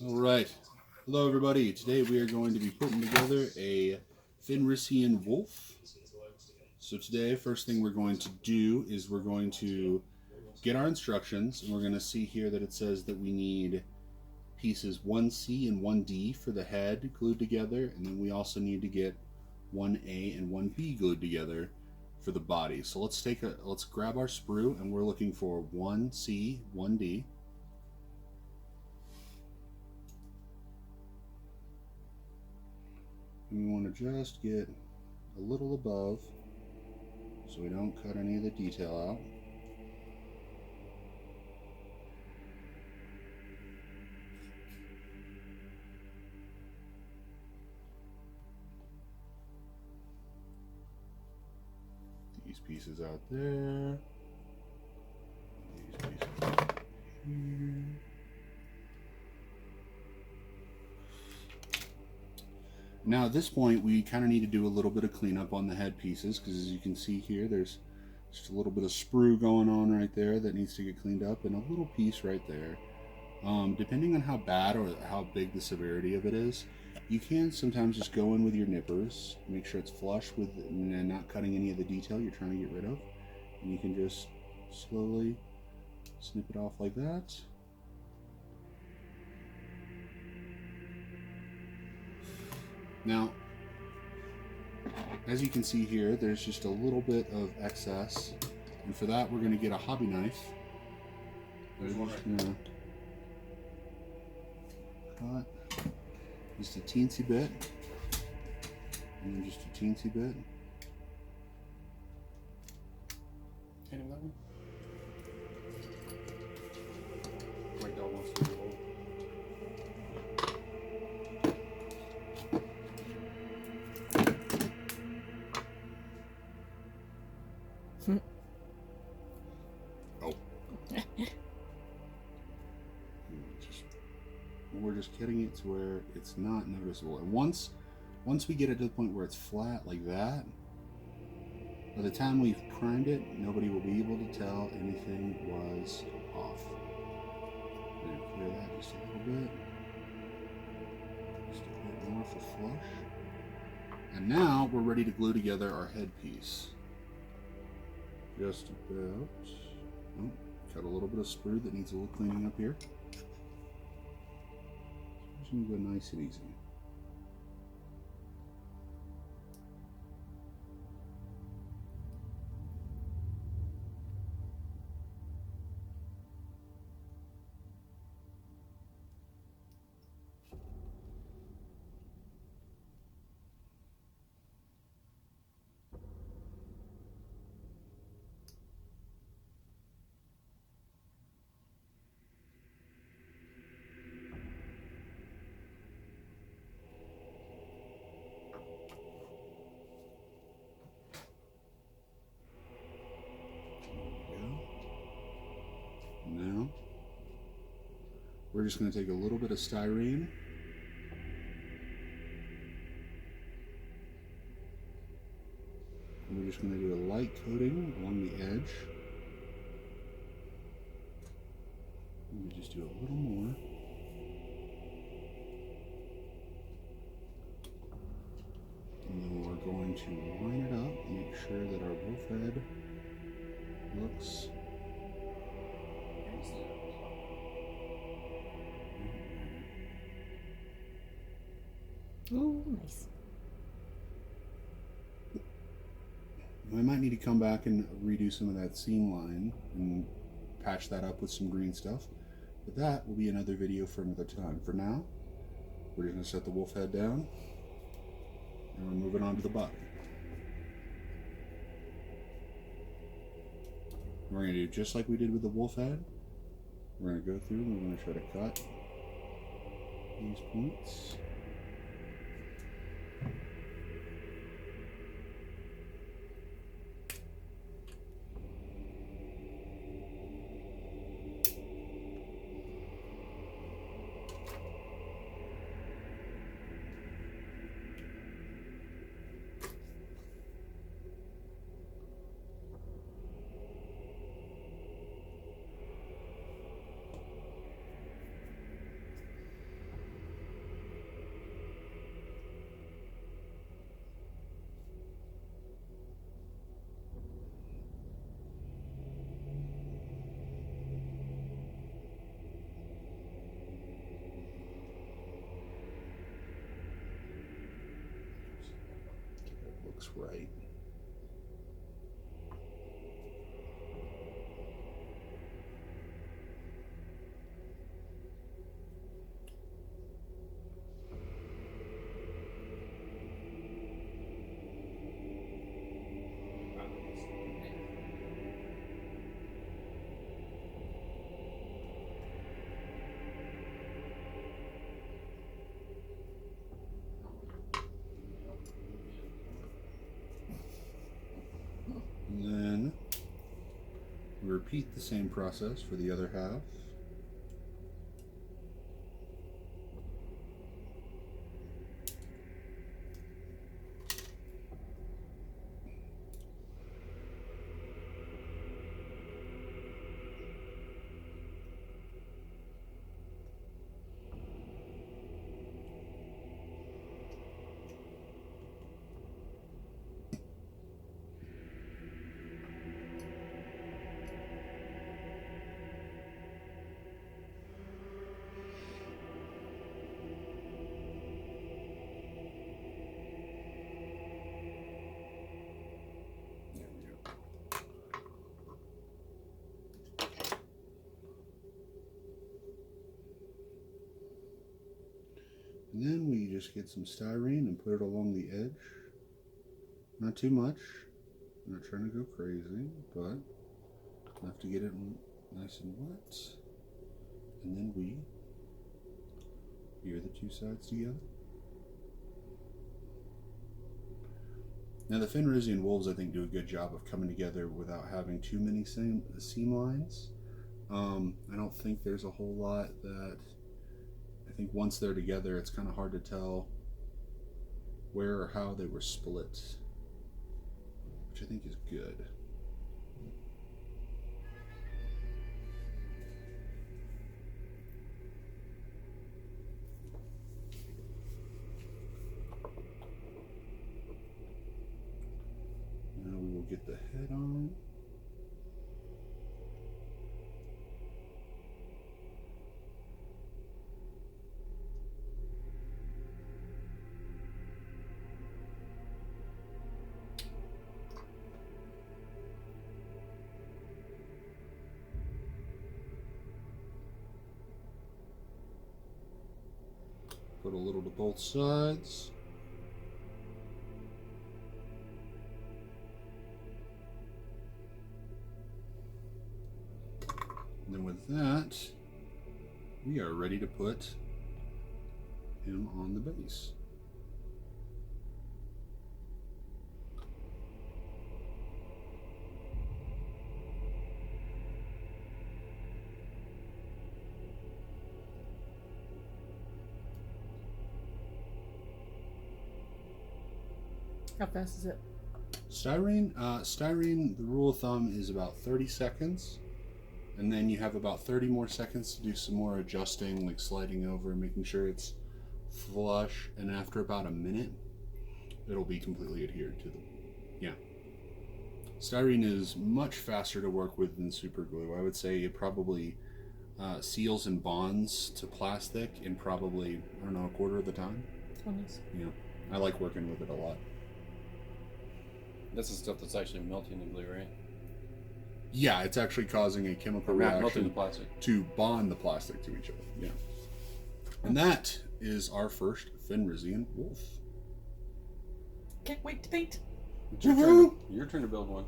All right. Hello, everybody. Today we are going to be putting together a Fenrisian wolf. So today, first thing we're going to do is we're going to get our instructions, and we're going to see here that it says that we need pieces 1C and 1D for the head glued together, and then we also need to get 1A and 1B glued together for the body. So let's grab our sprue, and we're looking for 1C, 1D. And we want to just get a little above so we don't cut any of the detail out. These pieces out there. These pieces out here. Now at this point we kind of need to do a little bit of cleanup on the head pieces, because as you can see here there's just a little bit of sprue going on right there that needs to get cleaned up, and a little piece right there. Depending on how bad or how big the severity of it is, you can sometimes just go in with your nippers, make sure it's flush with and not cutting any of the detail you're trying to get rid of, and you can just slowly snip it off like that. Now, as you can see here, there's just a little bit of excess, and for that we're going to get a hobby knife. We're just going to cut just a teensy bit, and then just a teensy bit. Hitting that one? My dog wants to roll. Oh. We're just cutting it to where it's not noticeable. And once we get it to the point where it's flat like that, by the time we've primed it, nobody will be able to tell anything was off. We're going to clear that just a little bit. Just a bit more for flush. And now we're ready to glue together our headpiece. Just about. Oh, got a little bit of sprue that needs a little cleaning up here. Just going to go nice and easy. Now, we're just going to take a little bit of styrene, and we're just going to do a light coating along the edge. And we just do a little more. And then we're going to line it up, make sure that our wolf head looks Oh, nice. I might need to come back and redo some of that seam line and patch that up with some green stuff, but that will be another video for another time. For now, we're just going to set the wolf head down, and we're moving on to the body. We're going to do just like we did with the wolf head. We're going to go through and we're going to try to cut these points. looks right. And then we repeat the same process for the other half. And then we just get some styrene and put it along the edge. Not too much. I'm not trying to go crazy, but enough to get it nice and wet. And then we gear the two sides together. Now the Fenrisian wolves, I think, do a good job of coming together without having too many seam lines. I don't think there's a whole lot that... I think once they're together, it's kind of hard to tell where or how they were split, which I think is good. Now we will get the head on. Put a little to both sides. And then with that, we are ready to put him on the base. How fast is it? Styrene, the rule of thumb is about 30 seconds. And then you have about 30 more seconds to do some more adjusting, like sliding over, making sure it's flush. And after about a minute, it'll be completely adhered to them. Yeah. Styrene is much faster to work with than super glue. I would say it probably seals and bonds to plastic in probably, I don't know, a quarter of the time. Oh, nice. Yeah. I like working with it a lot. That's the stuff that's actually melting the glue, right? Yeah, it's actually causing a chemical Melting reaction the plastic. to bond the plastic to each other. Yeah. And that is our first Fenrisian wolf. Can't wait to paint. It's your turn to build one.